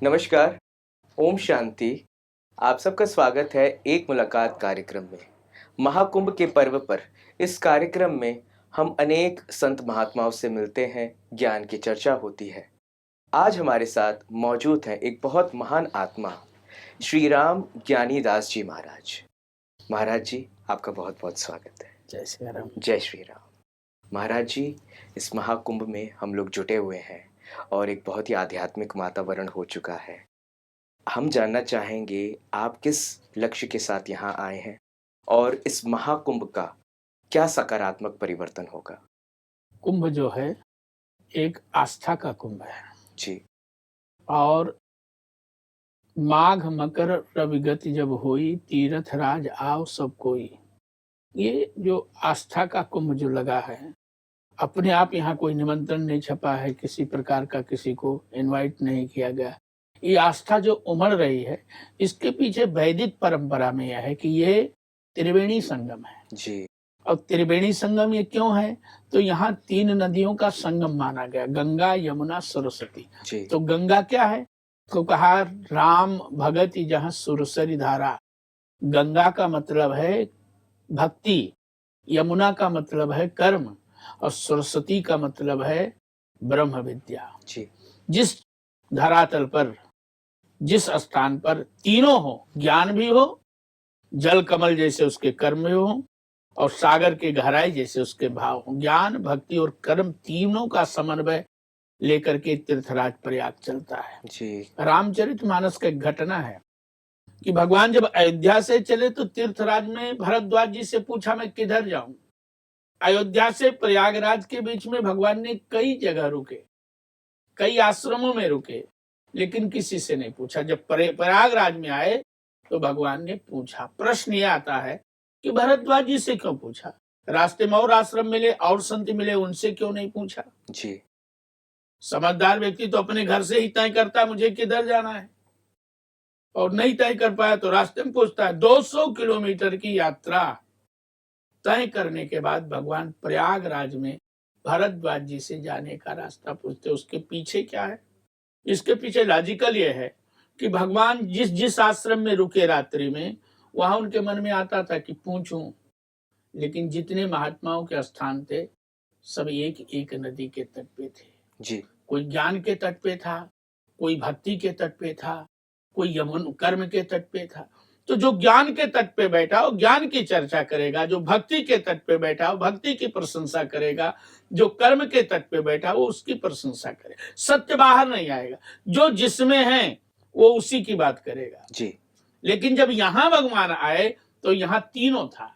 नमस्कार, ओम शांति। आप सबका स्वागत है एक मुलाकात कार्यक्रम में। महाकुंभ के पर्व पर इस कार्यक्रम में हम अनेक संत महात्माओं से मिलते हैं, ज्ञान की चर्चा होती है। आज हमारे साथ मौजूद हैं एक बहुत महान आत्मा, श्री राम ज्ञानी दास जी महाराज। महाराज जी, आपका बहुत बहुत स्वागत है। जय श्री राम। जय श्री राम। महाराज जी, इस महाकुंभ में हम लोग जुटे हुए हैं और एक बहुत ही आध्यात्मिक वातावरण हो चुका है। हम जानना चाहेंगे आप किस लक्ष्य के साथ यहाँ आए हैं और इस महाकुंभ का क्या सकारात्मक परिवर्तन होगा? कुंभ जो है एक आस्था का कुंभ है जी। और माघ मकर रविगति जब हुई, तीरथ राज आओ सब कोई। ये जो आस्था का कुंभ जो लगा है, अपने आप यहाँ कोई निमंत्रण नहीं छपा है, किसी प्रकार का किसी को इनवाइट नहीं किया गया। ये आस्था जो उमड़ रही है, इसके पीछे वैदिक परंपरा में यह है कि ये त्रिवेणी संगम है। जी। और त्रिवेणी संगम ये क्यों है? तो यहाँ 3 नदियों का संगम माना गया, गंगा यमुना सरस्वती। जी। तो गंगा क्या है? तो कहा राम भगति जहाँ सुरसरी धारा। गंगा का मतलब है भक्ति, यमुना का मतलब है कर्म और सरस्वती का मतलब है ब्रह्म विद्या। जी। जिस धरातल पर, जिस स्थान पर तीनों हो, ज्ञान भी हो, जल कमल जैसे उसके कर्म भी हो और सागर की गहराई जैसे उसके भाव हो, ज्ञान भक्ति और कर्म तीनों का समन्वय लेकर के तीर्थराज प्रयाग चलता है। जी। रामचरितमानस का एक घटना है कि भगवान जब अयोध्या से चले तो तीर्थराज में भरद्वाज जी से पूछा मैं किधर जाऊं। अयोध्या से प्रयागराज के बीच में भगवान ने कई जगह रुके, कई आश्रमों में रुके, लेकिन किसी से नहीं पूछा। जब प्रयागराज में आए तो भगवान ने पूछा। प्रश्न ये आता है कि भरद्वाज जी से क्यों पूछा? रास्ते में और आश्रम मिले और संत मिले, उनसे क्यों नहीं पूछा? जी। समझदार व्यक्ति तो अपने घर से ही तय करता मुझे किधर जाना है, और नहीं तय कर पाया तो रास्ते में पूछता है। 200 किलोमीटर की यात्रा तय करने के बाद भगवान प्रयागराज में भरद्वाज जी से जाने का रास्ता पूछते। उसके पीछे क्या है? इसके पीछे लॉजिकल ये है कि भगवान जिस जिस आश्रम में रुके रात्रि में, वहां उनके मन में आता था कि पूछूं, लेकिन जितने महात्माओं के स्थान थे सब एक एक नदी के तट पे थे। जी। कोई ज्ञान के तट पे था, कोई भक्ति के तट पे था, कोई यमुन कर्म के तट पे था। तो जो ज्ञान के तट पे बैठा हो ज्ञान की चर्चा करेगा, जो भक्ति के तट पे बैठा हो भक्ति की प्रशंसा करेगा, जो कर्म के तट पे बैठा हो उसकी प्रशंसा करेगा। सत्य बाहर नहीं आएगा, जो जिसमें है वो उसी की बात करेगा। जी। लेकिन जब यहाँ भगवान आए तो यहाँ तीनों था,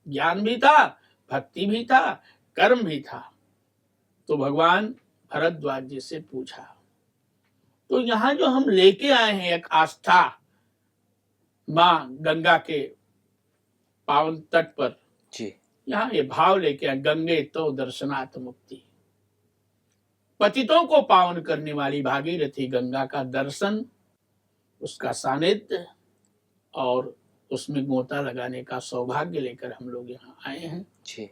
ज्ञान भी था, भक्ति भी था, कर्म भी था। तो भगवान भरद्वाज जी से पूछा। तो यहाँ जो हम लेके आए हैं एक आस्था, माँ गंगा के पावन तट पर, जी। यहाँ ये भाव लेके आए, गंगे तो दर्शनात् मुक्ति। पतितों को पावन करने वाली भागीरथी गंगा का दर्शन, उसका सानिध्य और उसमें गोता लगाने का सौभाग्य लेकर हम लोग यहाँ आए हैं। जी।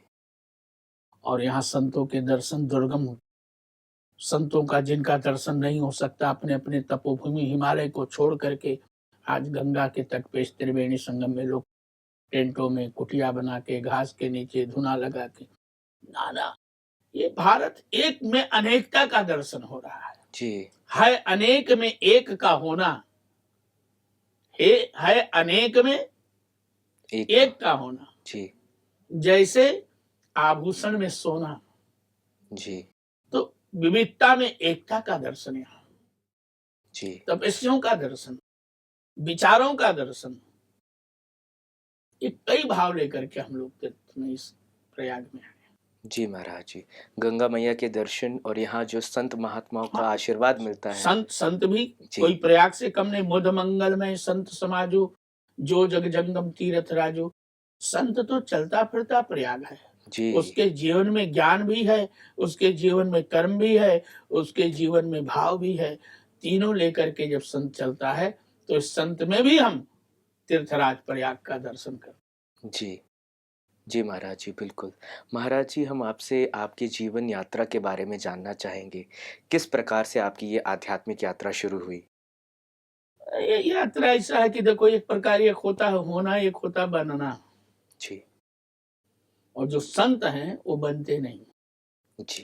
और यहाँ संतों के दर्शन दुर्गम, संतों का जिनका दर्शन नहीं हो सकता, अपने अपने तपोभूमि हिमालय को छोड़ करके आज गंगा के तट पे त्रिवेणी संगम में लोग टेंटों में कुटिया बना के, घास के नीचे धुना लगा के, नाना ये भारत एक में अनेकता का दर्शन हो रहा है। जी। है अनेक में एक का होना, है अनेक में एक का होना। जी। जैसे आभूषण में सोना। जी। तो विविधता में एकता का दर्शन यहाँ, जी। तपस्वियों का दर्शन, विचारों का दर्शन, ये कई भाव लेकर के हम लोग तीर्थ में इस प्रयाग में आए। जी महाराज जी, गंगा मैया के दर्शन और यहाँ जो संत महात्माओं का आशीर्वाद मिलता है। संत भी जी। कोई प्रयाग से कम नहीं। मुद मंगल में संत समाजो, जो जग जंगम तीर्थ राजो। संत तो चलता फिरता प्रयाग है। जी। उसके जीवन में ज्ञान भी है, उसके जीवन में कर्म भी है, उसके जीवन में भाव भी है। तीनों लेकर के जब संत चलता है तो इस संत में भी हम तीर्थराज प्रयाग का दर्शन करते। जी। जी महाराज जी, बिल्कुल। महाराज जी, हम आपसे आपकी जीवन यात्रा के बारे में जानना चाहेंगे। किस प्रकार से आपकी ये आध्यात्मिक यात्रा शुरू हुई? ये यात्रा ऐसा है कि देखो, एक प्रकार एक होता है होना, एक होता है बनना। जी और जो संत हैं वो बनते नहीं, जी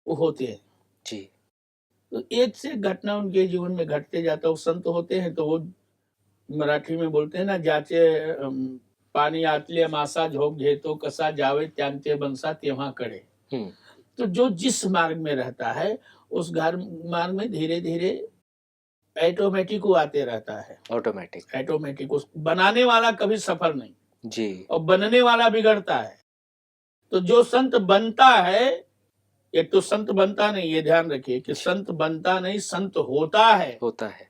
वो होते हैं। जी तो एक से एक घटना उनके जीवन में घटते जाता है। वो संत होते हैं तो वो मराठी में बोलते हैं ना, जाचे पानी आतले मासा झोंक घेतो कसा जावे त्यांचे बनसा तेव्हा कडे। हम्म तो जो जिस मार्ग में रहता है उस घर मार्ग में धीरे धीरे ऑटोमेटिक वो आते रहता है। ऑटोमेटिक ऑटोमेटिक उस बनाने वाला कभी सफल नहीं, जी और बनने वाला बिगड़ता है। तो जो संत बनता है, एक तो संत बनता नहीं, ये ध्यान रखिए कि संत बनता नहीं, संत होता है। होता है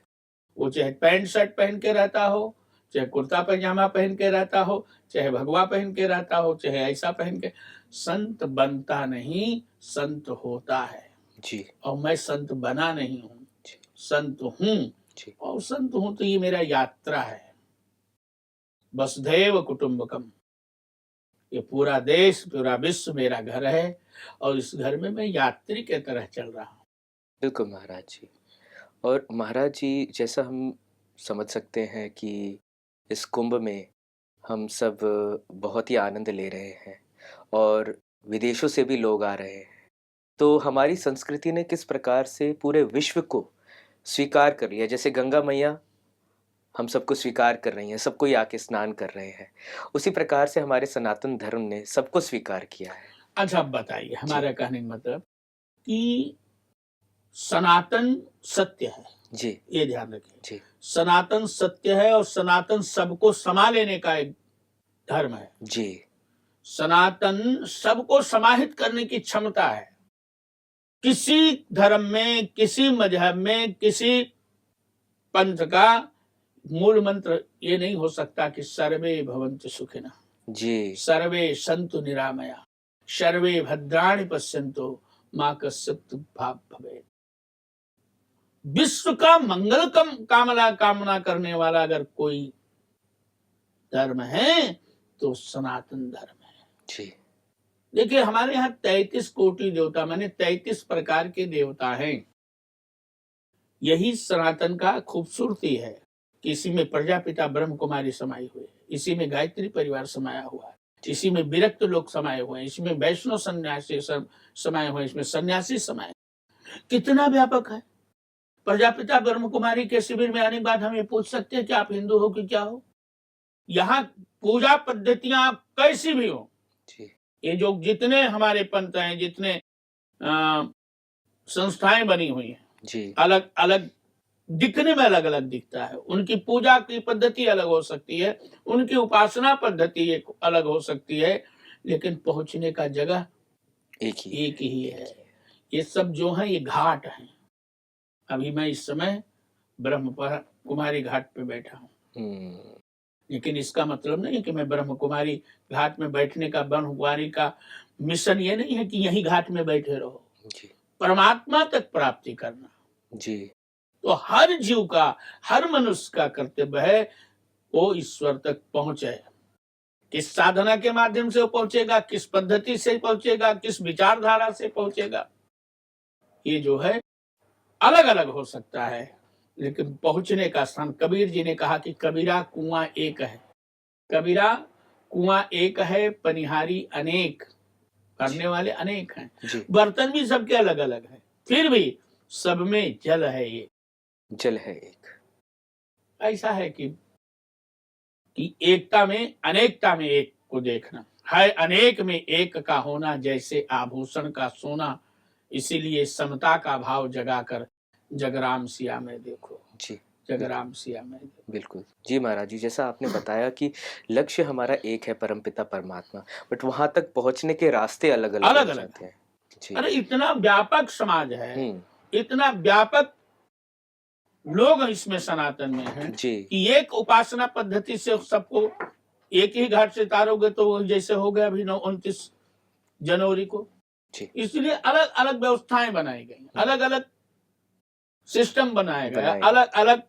वो चाहे पैंट शर्ट पहन के रहता हो, चाहे कुर्ता पैजामा पहन के रहता हो, चाहे भगवा पहन के रहता हो, चाहे ऐसा पहन के, संत बनता नहीं, संत होता है। जी और मैं संत बना नहीं हूँ, जी संत हूँ। जी और संत हूँ तो ये मेरा यात्रा है। वसुधैव कुटुंबकम, ये पूरा देश पूरा विश्व मेरा घर है, और इस घर में मैं यात्री की तरह चल रहा हूँ। बिल्कुल महाराज जी। और महाराज जी, जैसा हम समझ सकते हैं कि इस कुंभ में हम सब बहुत ही आनंद ले रहे हैं और विदेशों से भी लोग आ रहे हैं। तो हमारी संस्कृति ने किस प्रकार से पूरे विश्व को स्वीकार कर लिया, जैसे गंगा मैया हम सबको स्वीकार कर रही हैं, सब कोई आके स्नान कर रहे हैं, उसी प्रकार से हमारे सनातन धर्म ने सबको स्वीकार किया है। अच्छा, अब बताइए, जी हमारा कहने का मतलब कि सनातन सत्य है, जी ये ध्यान रखिए। जी सनातन सत्य है और सनातन सबको समा लेने का एक धर्म है। जी सनातन सबको समाहित करने की क्षमता है। किसी धर्म में, किसी मजहब में, किसी पंथ का मूल मंत्र ये नहीं हो सकता कि सर्वे भवन्तु सुखिनः, जी सर्वे सन्तु निरामया, सर्वे भद्राणि पश्यन्तु मा कश्चित् दुःखभाग् भवेत्। विश्व का मंगल कामना करने वाला अगर कोई धर्म है तो सनातन धर्म है। जी देखिए, हमारे यहाँ 33 कोटि देवता, माने 33 प्रकार के देवता हैं। यही सनातन का खूबसूरती है कि इसी में प्रजापिता ब्रह्म कुमारी समाई हुई है, इसी में गायत्री परिवार समाया हुआ है, इसी में विरक्त लोग समाये हुए हैं, इसमें वैष्णव सन्यासी समाये हुए हैं, इसमें सन्यासी समाये। कितना व्यापक है। प्रजापिता ब्रह्म कुमारी के शिविर में आने के बाद हम ये पूछ सकते हैं कि आप हिंदू हो कि क्या हो। यहाँ पूजा पद्धतियां कैसी भी हो, ये जो जितने हमारे पंथ हैं, जितने संस्थाएं बनी हुई हैं, जी अलग अलग दिखने में अलग अलग दिखता है। उनकी पूजा की पद्धति अलग हो सकती है, उनकी उपासना पद्धति एक अलग हो सकती है, लेकिन पहुंचने का जगह एक ही है। ये सब जो है ये घाट हैं। अभी मैं इस समय ब्रह्म कुमारी घाट पे बैठा हूँ, लेकिन इसका मतलब नहीं है कि मैं ब्रह्म कुमारी घाट में बैठने का, ब्रह्म कुमारी का मिशन ये नहीं है कि यही घाट में बैठे रहो। परमात्मा तक प्राप्ति करना जी तो हर जीव का, हर मनुष्य का कर्तव्य है वो ईश्वर तक पहुंचे। किस साधना के माध्यम से वो पहुंचेगा, किस पद्धति से पहुंचेगा, किस विचारधारा से पहुंचेगा, ये जो है अलग अलग हो सकता है, लेकिन पहुंचने का स्थान, कबीर जी ने कहा कि कबीरा कुआं एक है, कबीरा कुआं एक है, पनिहारी अनेक, करने वाले अनेक हैं, बर्तन भी सबके अलग अलग हैं, फिर भी सब में जल है, ये जल है एक। ऐसा है कि एकता में अनेकता में एक को देखना है, अनेक में एक का होना जैसे आभूषण का सोना, इसीलिए समता का भाव जगाकर जगराम सिया में देखो। जी, जगराम सिया में देखो। बिल्कुल जी महाराज जी, जैसा आपने बताया कि लक्ष्य हमारा एक है, परमपिता परमात्मा, बट वहां तक पहुंचने के रास्ते अलग अलग हैं। अरे इतना व्यापक समाज है, इतना व्यापक लोग इसमें सनातन में हैं कि एक उपासना पद्धति से सबको एक ही घाट से तारोगे तो जैसे हो गया अभी 29 जनवरी को, इसलिए अलग अलग व्यवस्थाएं बनाई गई, अलग अलग सिस्टम बनाया गया, अलग अलग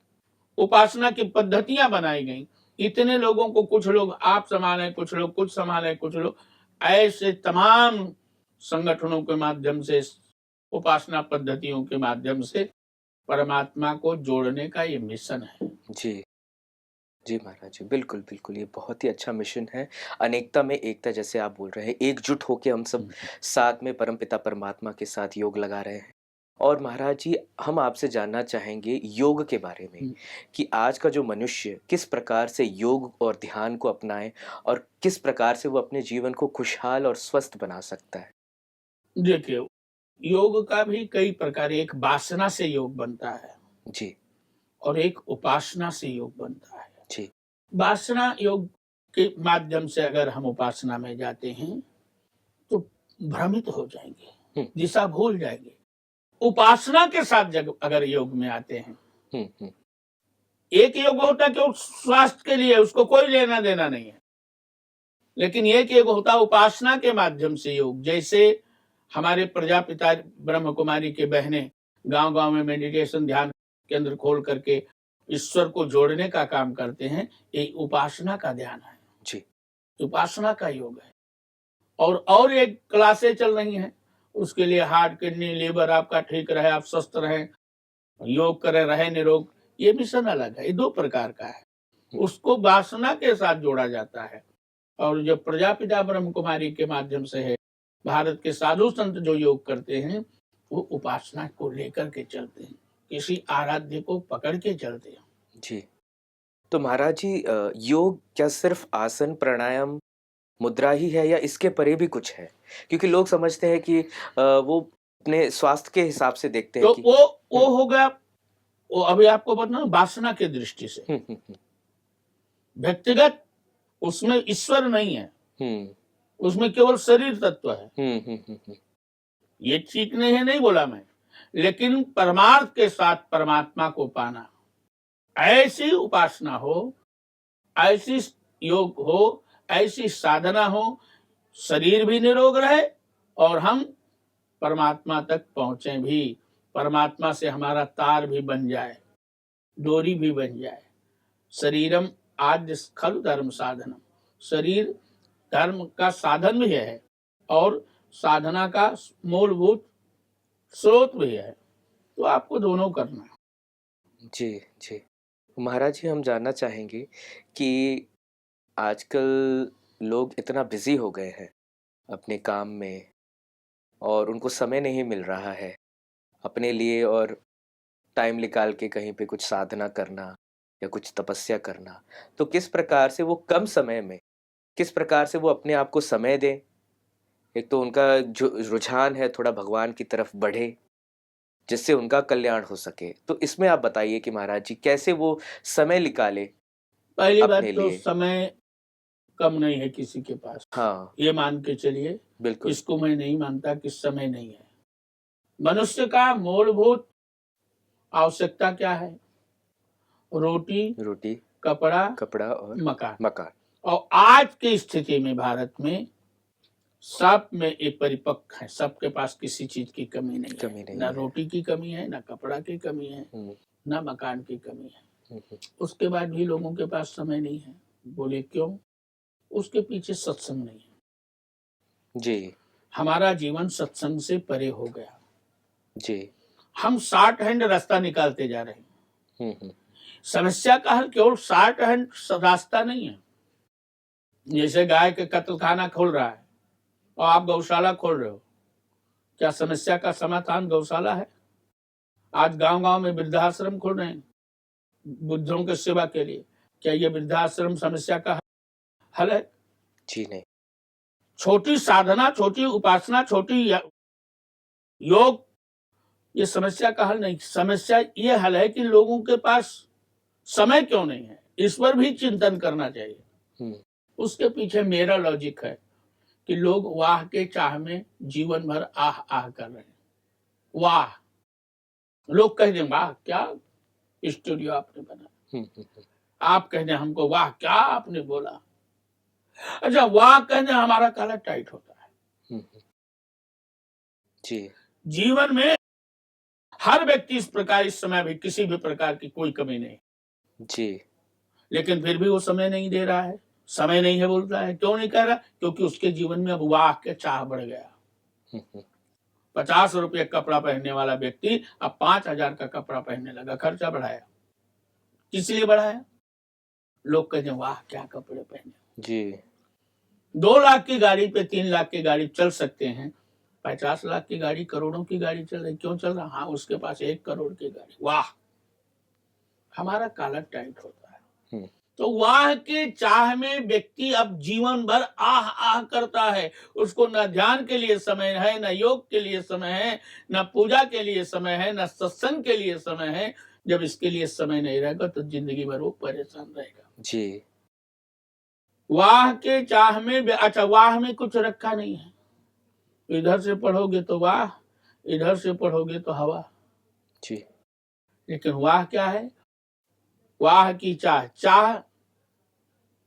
उपासना की पद्धतियां बनाई गई। इतने लोगों को, कुछ लोग आप संभाले, कुछ लोग कुछ संभाले, कुछ लोग, ऐसे तमाम संगठनों के माध्यम से, उपासना पद्धतियों के माध्यम से परमात्मा को जोड़ने का ये मिशन है। जी जी महाराज जी, बिल्कुल बिल्कुल, ये बहुत ही अच्छा मिशन है। अनेकता में एकता, जैसे आप बोल रहे हैं, एकजुट होके हम सब साथ में परमपिता परमात्मा के साथ योग लगा रहे हैं। और महाराज जी, हम आपसे जानना चाहेंगे योग के बारे में, कि आज का जो मनुष्य किस प्रकार से योग और ध्यान को अपनाए और किस प्रकार से वो अपने जीवन को खुशहाल और स्वस्थ बना सकता है। देखिए, योग का भी कई प्रकार, एक वासना से योग बनता है जी और एक उपासना से योग बनता है। जी वासना योग के माध्यम से अगर हम उपासना में जाते हैं तो भ्रमित हो जाएंगे, हम्म दिशा भूल जाएंगे। उपासना के साथ जब अगर योग में आते हैं, हम्म। एक योग होता है केवल स्वास्थ्य के लिए, उसको कोई लेना देना नहीं है, लेकिन एक योग होता है उपासना के माध्यम से योग। जैसे हमारे प्रजापिता ब्रह्म कुमारी के बहनें गांव गांव में मेडिटेशन ध्यान केंद्र खोल करके ईश्वर को जोड़ने का काम करते हैं, ये उपासना का ध्यान है, जी उपासना का योग है। और एक क्लासें चल रही हैं, उसके लिए हार्ट किडनी लीवर आपका ठीक रहे, आप स्वस्थ रहें, योग करें, रहे निरोग, ये मिशन अलग है, ये दो प्रकार का है। उसको वासना के साथ जोड़ा जाता है। और जो प्रजापिता ब्रह्म कुमारी के माध्यम से है, भारत के साधु संत जो योग करते हैं, वो उपासना को लेकर के चलते हैं, किसी आराध्य को पकड़ के चलते हैं। जी। तो महाराज जी, योग क्या सिर्फ आसन प्राणायाम मुद्रा ही है, या इसके परे भी कुछ है? क्योंकि लोग समझते हैं कि वो अपने स्वास्थ्य के हिसाब से देखते हैं तो कि वो हो गया, वो अभी आपको बताना वासना की दृष्टि से। हम्म। व्यक्तिगत उसमें ईश्वर नहीं है, हम्म उसमें केवल शरीर तत्व है। हम्म। ये ठीक नहीं है, नहीं बोला मैं, लेकिन परमार्थ के साथ परमात्मा को पाना, ऐसी उपासना हो, ऐसी योग हो, ऐसी साधना हो, शरीर भी निरोग रहे और हम परमात्मा तक पहुंचे भी, परमात्मा से हमारा तार भी बन जाए, डोरी भी बन जाए। शरीरम आद्य खलु धर्म साधनम, शरीर धर्म का साधन भी है और साधना का मूलभूत स्रोत भी है, तो आपको दोनों करना है। जी जी महाराज जी, हम जानना चाहेंगे कि आजकल लोग इतना बिजी हो गए हैं अपने काम में, और उनको समय नहीं मिल रहा है अपने लिए, और टाइम निकाल के कहीं पे कुछ साधना करना या कुछ तपस्या करना। तो किस प्रकार से वो कम समय में, किस प्रकार से वो अपने आप को समय दें? एक तो उनका जो रुझान है थोड़ा भगवान की तरफ बढ़े, जिससे उनका कल्याण हो सके। तो इसमें आप बताइए कि महाराज जी, कैसे वो समय निकाले पहली बात अपने तो लिए? समय कम नहीं है किसी के पास, हाँ ये मान के चलिए। बिल्कुल। इसको मैं नहीं मानता कि समय नहीं है। मनुष्य का मूलभूत आवश्यकता क्या है? रोटी, रोटी, कपड़ा, कपड़ा और मकान। मकान। और आज की स्थिति में भारत में सब में एक परिपक्व है, सबके पास किसी चीज की कमी नहीं कमी है, नहीं ना है। रोटी की कमी है, ना कपड़ा की कमी है, हम्म ना मकान की कमी है। हम्म। उसके बाद भी लोगों के पास समय नहीं है। बोले क्यों? उसके पीछे सत्संग नहीं है। जी हमारा जीवन सत्संग से परे हो गया। जी। हम 60 हैंड रास्ता निकालते जा रहे हैं। हम्म। समस्या का हल केवल 60 हैंड रास्ता नहीं है। जैसे गाय के कत्ल खाना खोल रहा है और आप गौशाला खोल रहे हो, क्या समस्या का समाधान गौशाला है? आज गांव गांव में वृद्धाश्रम खोल रहे हैं बुद्धों की सेवा के लिए, क्या ये वृद्धाश्रम समस्या का हल है? जी नहीं। छोटी साधना, छोटी उपासना, छोटी योग ये समस्या का हल नहीं। समस्या ये हल है कि लोगों के पास समय क्यों नहीं है, इस पर भी चिंतन करना चाहिए। उसके पीछे मेरा लॉजिक है कि लोग वाह के चाह में जीवन भर आह आह कर रहे हैं। वाह, लोग कह दें वाह क्या स्टूडियो आपने बनाया, आप कह दें हमको वाह क्या आपने बोला। अच्छा, वाह कह दें हमारा काला टाइट होता है। जी जीवन में हर व्यक्ति इस प्रकार, इस समय भी किसी भी प्रकार की कोई कमी नहीं, जी। लेकिन फिर भी वो समय नहीं दे रहा है। समय नहीं है बोलता है, क्यों नहीं कह रहा? क्योंकि उसके जीवन में अब वाह के चाह बढ़ गया। ₹50 कपड़ा पहनने वाला व्यक्ति अब 5,000 का कपड़ा पहनने लगा, खर्चा बढ़ाया। किस लिए बढ़ाया? लोग कहते हैं वाह क्या कपड़े पहने। जी 2 लाख की गाड़ी पे 3 लाख की गाड़ी चल सकते हैं, 50 लाख की गाड़ी, करोड़ों की गाड़ी चल रही, क्यों चल रहा? हाँ, उसके पास 1 करोड़ की गाड़ी, वाह। हमारा काला टाइट होता है। हम्म, तो वाह के चाह में व्यक्ति अब जीवन भर आह आह करता है। उसको न ध्यान के लिए समय है, न योग के लिए समय है, न पूजा के लिए समय है, न सत्संग के लिए समय है। जब इसके लिए समय नहीं रहेगा तो जिंदगी भर वो परेशान रहेगा। जी वाह के चाह में, अच्छा वाह में कुछ रखा नहीं है। इधर से पढ़ोगे तो वाह, इधर से पढ़ोगे तो हवा। जी लेकिन वाह क्या है? वाह की चाह, चाह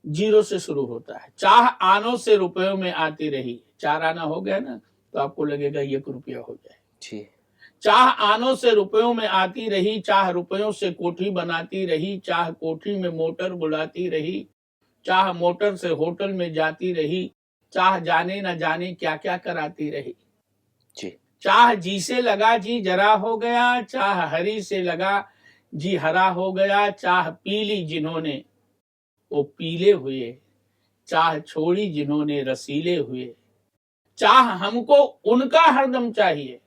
0 से शुरू होता है। चाह आनों से रुपयों में आती रही, 4 आना हो गया ना तो आपको लगेगा 1 रुपया हो जाए। जी चाह आनों से रुपयों में आती रही, चाह रुपयों से कोठी बनाती रही, चाह कोठी में मोटर बुलाती रही, चाह मोटर से होटल में जाती रही, चाह जाने न जाने क्या क्या कराती रही। जी चाह जी से लगा जी जरा हो गया, चाह हरी से लगा जी हरा हो गया, चाह पीली जिन्होंने वो पीले हुए, चाह छोड़ी जिन्होंने रसीले हुए। चाह हमको उनका हरदम चाहिए,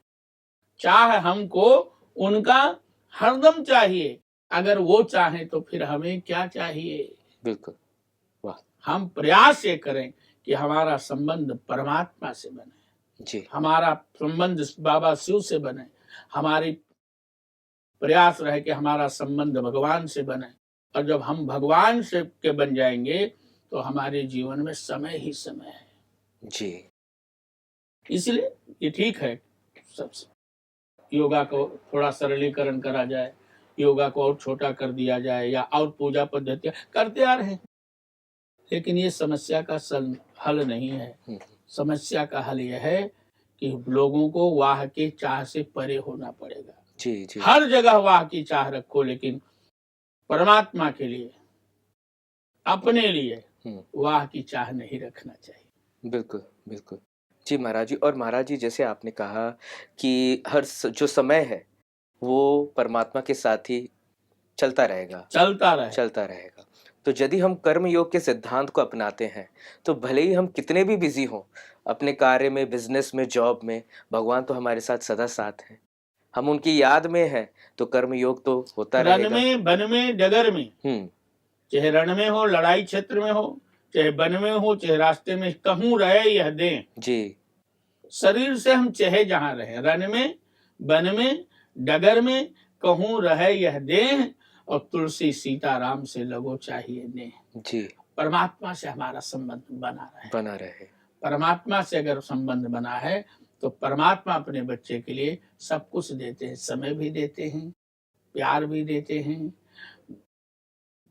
चाह हमको उनका हरदम चाहिए। अगर वो चाहे तो फिर हमें क्या चाहिए? बिल्कुल, वाह। हम प्रयास ये करें कि हमारा संबंध परमात्मा से बने, जी हमारा संबंध बाबा शिव से बने, हमारी प्रयास रहे कि हमारा संबंध भगवान से बने। और जब हम भगवान से के बन जाएंगे तो हमारे जीवन में समय ही समय है। जी इसलिए ये ठीक है, सब योगा को थोड़ा सरलीकरण करा जाए, योगा को और छोटा कर दिया जाए, या और पूजा पद्धतियां करते आ रहे हैं, लेकिन ये समस्या का हल नहीं है। समस्या का हल यह है कि लोगों को वाह के चाह से परे होना पड़ेगा। जी जी हर जगह वाह की चाह रखो, लेकिन परमात्मा के लिए, अपने लिए वाह की चाह नहीं रखना चाहिए। बिल्कुल बिल्कुल। जी महाराज जी, और महाराज जी जैसे आपने कहा कि जो समय है वो परमात्मा के साथ ही चलता रहेगा, चलता रहेगा। तो यदि हम कर्म योग के सिद्धांत को अपनाते हैं तो भले ही हम कितने भी बिजी हों अपने कार्य में, बिजनेस में, जॉब में, भगवान तो हमारे साथ सदा साथ हैं। हम उनकी याद में हैं तो कर्म योग तो होता रण रहेगा। में, वन में, डगर में, चाहे रण में हो, लड़ाई क्षेत्र में हो, चाहे वन में हो, चाहे रास्ते में, कहूँ रहे यह दें। जी शरीर से हम चाहे जहां रहे, रण में, वन में, डगर में, कहूँ रहे यह देह, और तुलसी सीताराम से लगो चाहिए नेह। जी परमात्मा से हमारा संबंध बना रहे। परमात्मा से अगर संबंध बना है तो परमात्मा अपने बच्चे के लिए सब कुछ देते हैं, समय भी देते हैं, प्यार भी देते हैं,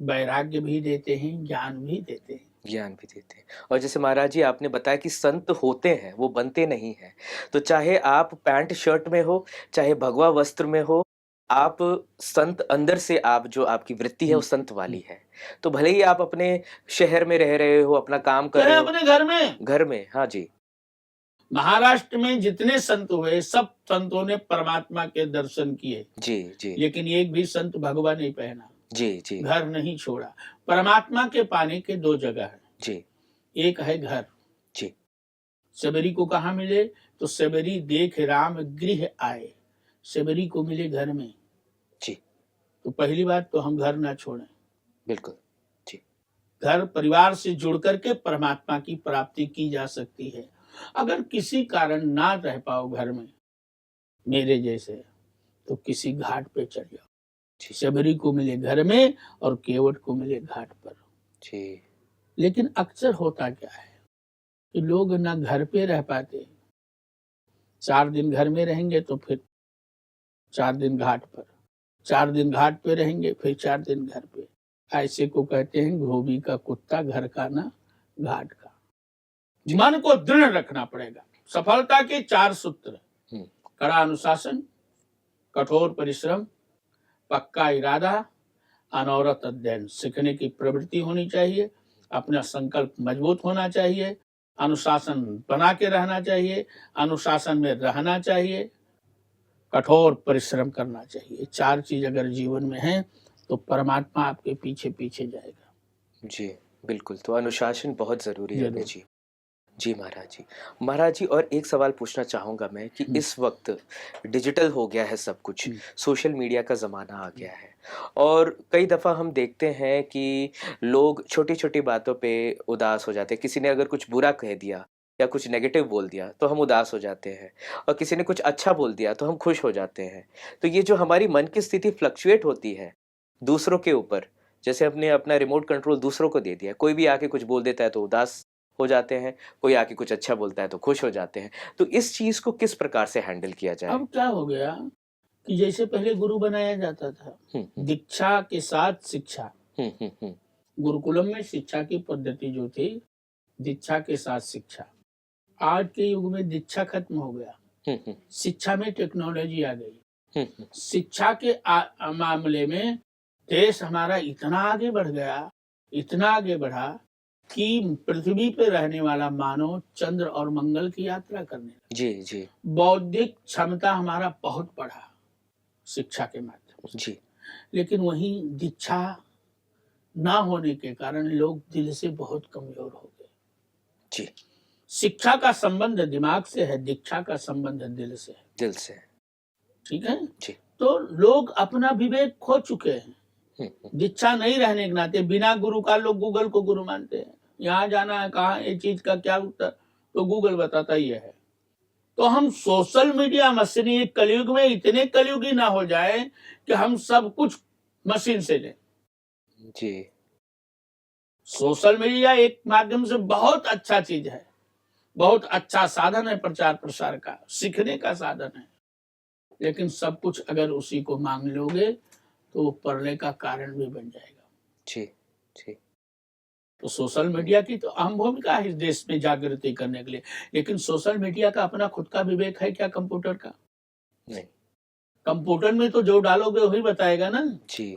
वैराग्य भी देते हैं, ज्ञान भी देते हैं। और जैसे महाराज जी आपने बताया कि संत होते हैं, वो बनते नहीं हैं। तो चाहे आप पैंट शर्ट में हो, चाहे भगवा वस्त्र में हो, आप संत अंदर से, आप जो आपकी वृत्ति है वो संत वाली है। तो भले ही आप अपने शहर में रह रहे हो, अपना काम कर रहे हो, अपने घर में, हाँ जी। महाराष्ट्र में जितने संत हुए सब संतों ने परमात्मा के दर्शन किए, जी जी, लेकिन एक भी संत भगवा नहीं पहना, जी जी, घर नहीं छोड़ा। परमात्मा के पाने के 2 जगह है जी, एक है घर। जी, सबरी को कहाँ मिले? तो सबरी देख राम गृह आए, सबरी को मिले घर में। जी, तो पहली बात तो हम घर ना छोड़ें। बिल्कुल जी। घर परिवार से जुड़ करके परमात्मा की प्राप्ति की जा सकती है। अगर किसी कारण ना रह पाओ घर में, मेरे जैसे, तो किसी घाट पे चढ़ जाओ। सबरी को मिले घर में और केवट को मिले घाट पर। जी। लेकिन अक्सर होता क्या है कि लोग ना घर पे रह पाते, 4 दिन घर में रहेंगे तो फिर 4 दिन घाट पर, 4 दिन घाट पे रहेंगे फिर 4 दिन घर पे। ऐसे को कहते हैं धोबी का कुत्ता, घर का ना घाट का। मन को दृढ़ रखना पड़ेगा। सफलता के 4 सूत्र: कड़ा अनुशासन, कठोर परिश्रम, पक्का इरादा, अनवरत अध्ययन। सीखने की प्रवृत्ति होनी चाहिए, अपना संकल्प मजबूत होना चाहिए, अनुशासन बना के रहना चाहिए, अनुशासन में रहना चाहिए, कठोर परिश्रम करना चाहिए। 4 चीज अगर जीवन में है तो परमात्मा आपके पीछे पीछे जाएगा। जी, बिल्कुल। तो अनुशासन बहुत ज़रूरी है अभय जरूर। जी। जी महाराज जी। महाराज जी, और एक सवाल पूछना चाहूँगा मैं कि इस वक्त डिजिटल हो गया है सब कुछ, सोशल मीडिया का ज़माना आ गया है, और कई दफ़ा हम देखते हैं कि लोग छोटी-छोटी बातों पे उदास हो जाते हैं। किसी ने अगर कुछ बुरा कह दिया या कुछ नेगेटिव बोल दिया तो हम उदास हो जाते हैं, और किसी ने कुछ अच्छा बोल दिया तो हम खुश हो जाते हैं। तो ये जो हमारी मन की स्थिति फ्लक्चुएट होती है दूसरों के ऊपर, जैसे हमने अपना रिमोट कंट्रोल दूसरों को दे दिया, कोई भी आके कुछ बोल देता है तो उदास हो जाते हैं, कोई आके कुछ अच्छा बोलता है तो खुश हो जाते हैं। तो इस चीज़ को किस प्रकार से हैंडल किया जाए? अब क्या हो गया कि जैसे पहले गुरु बनाया जाता था, दीक्षा के साथ शिक्षा। गुरुकुलम में शिक्षा की पद्धति जो थी, दीक्षा के साथ शिक्षा। आज के युग में दीक्षा खत्म हो गया, शिक्षा में टेक्नोलॉजी आ गई। शिक्षा के मामले में देश हमारा इतना आगे बढ़ गया, इतना आगे बढ़ा कि पृथ्वी पे रहने वाला मानव चंद्र और मंगल की यात्रा करने लगा। जी, जी। बौद्धिक क्षमता हमारा बहुत बढ़ा शिक्षा के माध्यम से। जी। लेकिन वहीं दीक्षा ना होने के कारण लोग दिल से बहुत कमजोर हो गए। जी। शिक्षा का संबंध दिमाग से है, दीक्षा का संबंध दिल से है। दिल से। ठीक है जी। तो लोग अपना विवेक खो चुके हैं। दीक्षा नहीं रहने के नाते बिना गुरु का लोग गूगल को गुरु मानते हैं। यहाँ जाना है, कहाँ ये चीज का क्या उत्तर, तो गूगल बताता ही है। तो हम सोशल मीडिया मशीनी कलयुग में इतने कलयुगी ना हो जाए कि हम सब कुछ मशीन से लें। जी। सोशल मीडिया एक माध्यम से बहुत अच्छा चीज है, बहुत अच्छा साधन है प्रचार प्रसार का, सीखने का साधन है। लेकिन सब कुछ अगर उसी को मांग लोगे तो वो पढ़ने का कारण भी बन जाएगा। जी। जी। तो सोशल मीडिया की तो अहम भूमिका है इस देश में जागृति करने के लिए। लेकिन सोशल मीडिया का अपना खुद का विवेक है क्या कंप्यूटर का? नहीं। कंप्यूटर में तो जो डालोगे वही बताएगा ना। जी।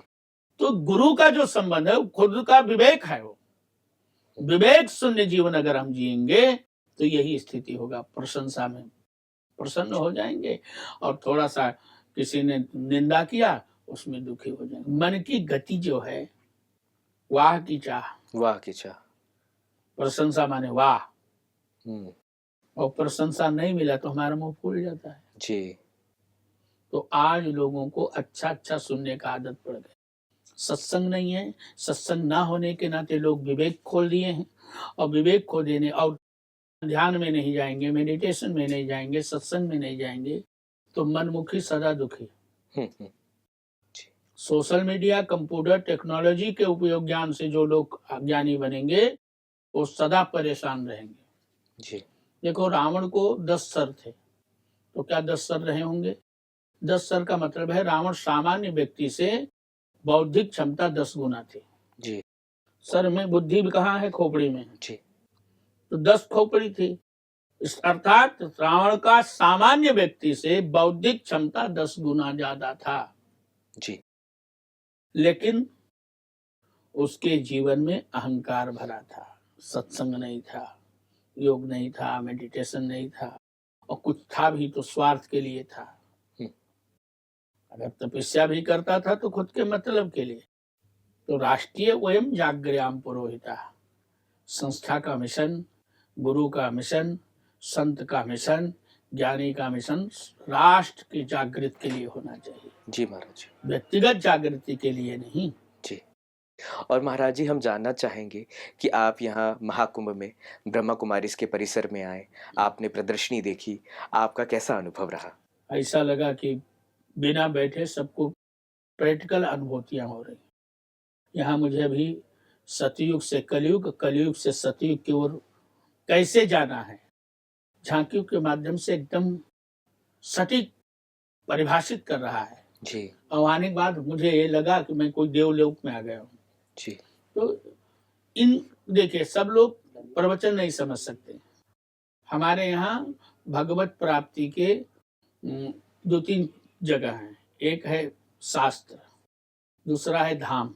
तो गुरु का जो संबंध है वो खुद का विवेक है। वो विवेक शून्य जीवन अगर हम जिएंगे तो यही स्थिति होगा। प्रशंसा में प्रसन्न हो जाएंगे और थोड़ा सा किसी ने निंदा किया उसमें दुखी हो जाएंगे। मन की गति जो है, वाह की चाह, वाह की चाह। प्रशंसा माने वाह, हम्म। और प्रशंसा नहीं मिला तो हमारा मुंह फूल जाता है। जी। तो आज लोगों को अच्छा अच्छा सुनने का आदत पड़ गई। सत्संग नहीं है, सत्संग ना होने के नाते लोग विवेक खोल दिए हैं, और विवेक खो देने और ध्यान में नहीं जाएंगे, मेडिटेशन में नहीं जाएंगे, सत्संग में नहीं जाएंगे तो मनमुखी सदा दुखी। सोशल मीडिया, कंप्यूटर, टेक्नोलॉजी के उपयोग ज्ञान से जो लोग ज्ञानी बनेंगे वो सदा परेशान रहेंगे। जी। देखो रावण को 10 सर थे, तो क्या 10 सर रहे होंगे? 10 सर का मतलब है रावण सामान्य व्यक्ति से बौद्धिक क्षमता 10 गुना थी। जी। सर में बुद्धि कहाँ है? खोपड़ी में है। जी। तो 10 खोपड़ी थी, इस अर्थात रावण का सामान्य व्यक्ति से बौद्धिक क्षमता 10 गुना ज्यादा था। जी। लेकिन उसके जीवन में अहंकार भरा था, सत्संग नहीं था, योग नहीं था, मेडिटेशन नहीं था, और कुछ था भी तो स्वार्थ के लिए था। अगर तपस्या भी करता था तो खुद के मतलब के लिए। तो राष्ट्रीय वयम जागृयाम पुरोहिता, संस्था का मिशन, गुरु का मिशन, संत का मिशन, ज्ञानी का मिशन राष्ट्र की जागृति के लिए होना चाहिए। जी महाराज। व्यक्तिगत जागृति के लिए नहीं। जी। और महाराज जी, हम जानना चाहेंगे कि आप यहाँ महाकुंभ में ब्रह्मा कुमारीज के परिसर में आए, आपने प्रदर्शनी देखी, आपका कैसा अनुभव रहा? ऐसा लगा कि बिना बैठे सबको प्रैक्टिकल अनुभूतियां हो रही। यहाँ मुझे अभी सतयुग से कलयुग, कलयुग से सतयुग की ओर कैसे जाना है, झांकियों के माध्यम से एकदम सटीक परिभाषित कर रहा है। जी। और आने के बाद मुझे ये लगा कि मैं कोई देवलोक में आ गया हूँ। जी। तो इन देखिए, सब लोग प्रवचन नहीं समझ सकते। हमारे यहाँ भगवत प्राप्ति के 2-3 जगह हैं। एक है शास्त्र, दूसरा है धाम।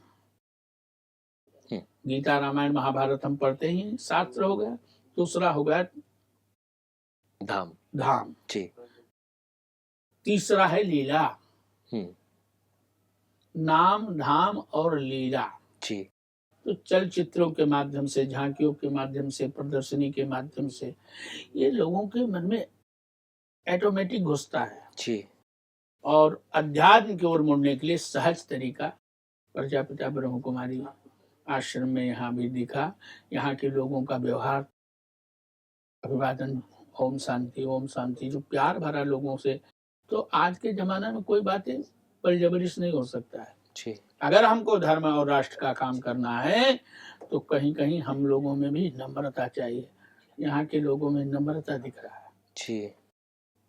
गीता रामायण महाभारत हम पढ़ते ही, शास्त्र हो गया। दूसरा हो गया धाम। धाम, जी। तीसरा है लीला। हम्म। नाम, धाम और लीला। जी। तो चलचित्रों के माध्यम से, झांकियों के माध्यम से, प्रदर्शनी के माध्यम से ये लोगों के मन में ऑटोमेटिक घुसता है। जी। और अध्यात्म की ओर मुड़ने के लिए सहज तरीका प्रजापिता ब्रह्म कुमारी आश्रम में यहाँ भी दिखा। यहाँ के लोगों का व्यवहार, अभिवादन, ओम शांति, जो प्यार भरा लोगों से। तो आज के जमाना में कोई बातें बलजबरीश नहीं हो सकता है। जी। अगर हमको धर्म और राष्ट्र का काम करना है तो कहीं कहीं हम लोगों में भी नम्रता चाहिए। यहाँ के लोगों में नम्रता दिख रहा है। जी।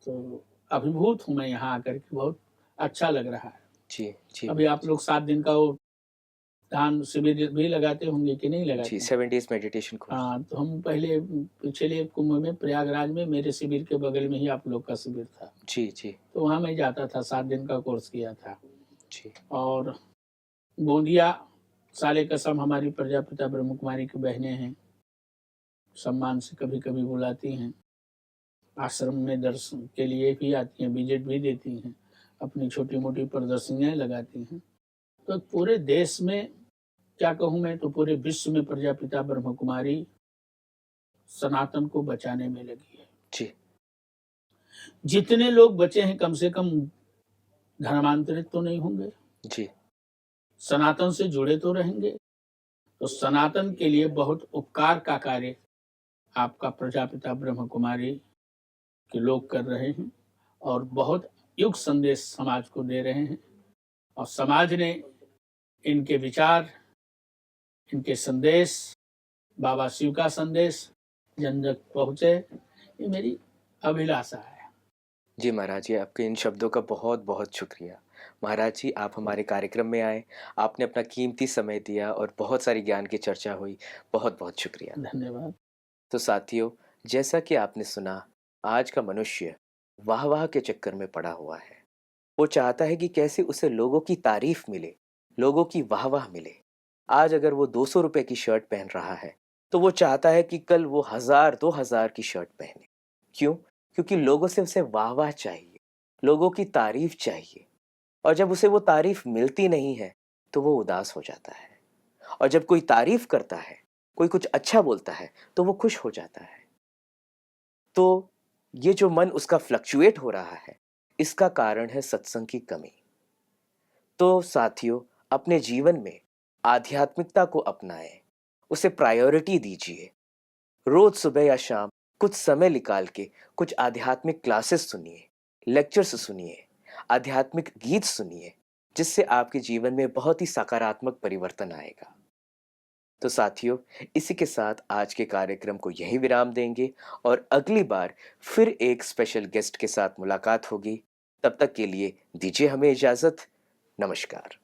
तो अभिभूत हूँ मैं यहाँ आकर के, बहुत अच्छा लग रहा है। जी। जी। अभी आप लोग 7 दिन का वो ध्यान शिविर भी लगाते होंगे कि नहीं लगाते? जी, 7 डेज मेडिटेशन कोर्स। हाँ, तो हम पहले पिछले कुंभ में प्रयागराज में मेरे शिविर के बगल में ही आप लोग का शिविर था। जी। जी। तो वहाँ मैं जाता था, 7 दिन का कोर्स किया था। जी। और गोंदिया साले कसम हमारी प्रजापिता ब्रह्म कुमारी की बहनें हैं, सम्मान से कभी कभी बुलाती हैं, आश्रम में दर्शन के लिए भी आती हैं, विजिट भी देती हैं, अपनी छोटी मोटी प्रदर्शनियाँ लगाती हैं। तो पूरे देश में क्या कहूँ मैं, तो पूरे विश्व में प्रजापिता ब्रह्म कुमारी सनातन को बचाने में लगी है। जी। जितने लोग बचे हैं कम से कम धर्मांतरित तो नहीं होंगे, जी। सनातन से जुड़े तो रहेंगे। तो सनातन के लिए बहुत उपकार का कार्य आपका प्रजापिता ब्रह्म कुमारी के लोग कर रहे हैं और बहुत युग संदेश समाज को दे रहे हैं। और समाज ने इनके विचार, इनके संदेश, बाबा शिव का संदेश जन तक पहुँचे, ये मेरी अभिलाषा है। जी महाराज जी, आपके इन शब्दों का बहुत बहुत शुक्रिया। महाराज जी, आप हमारे कार्यक्रम में आए, आपने अपना कीमती समय दिया और बहुत सारी ज्ञान की चर्चा हुई। बहुत बहुत शुक्रिया। धन्यवाद। तो साथियों, जैसा कि आपने सुना, आज का मनुष्य वाह वाह के चक्कर में पड़ा हुआ है। वो चाहता है कि कैसे उसे लोगों की तारीफ मिले, लोगों की वाह वाह मिले। आज अगर वो 200 रुपए की शर्ट पहन रहा है तो वो चाहता है कि कल वो 1000-2000 की शर्ट पहने। क्यों? क्योंकि लोगों से उसे वाह वाह चाहिए, लोगों की तारीफ चाहिए। और जब उसे वो तारीफ मिलती नहीं है तो वो उदास हो जाता है। और जब कोई तारीफ करता है, कोई कुछ अच्छा बोलता है, तो वो खुश हो जाता है। तो ये जो मन उसका फ्लक्चुएट हो रहा है, इसका कारण है सत्संग की कमी। तो साथियों, अपने जीवन में आध्यात्मिकता को अपनाएं, उसे प्रायोरिटी दीजिए। रोज सुबह या शाम कुछ समय निकाल के कुछ आध्यात्मिक क्लासेस सुनिए, लेक्चर्स सुनिए, आध्यात्मिक गीत सुनिए, जिससे आपके जीवन में बहुत ही सकारात्मक परिवर्तन आएगा। तो साथियों, इसी के साथ आज के कार्यक्रम को यही विराम देंगे और अगली बार फिर एक स्पेशल गेस्ट के साथ मुलाकात होगी। तब तक के लिए दीजिए हमें इजाजत। नमस्कार।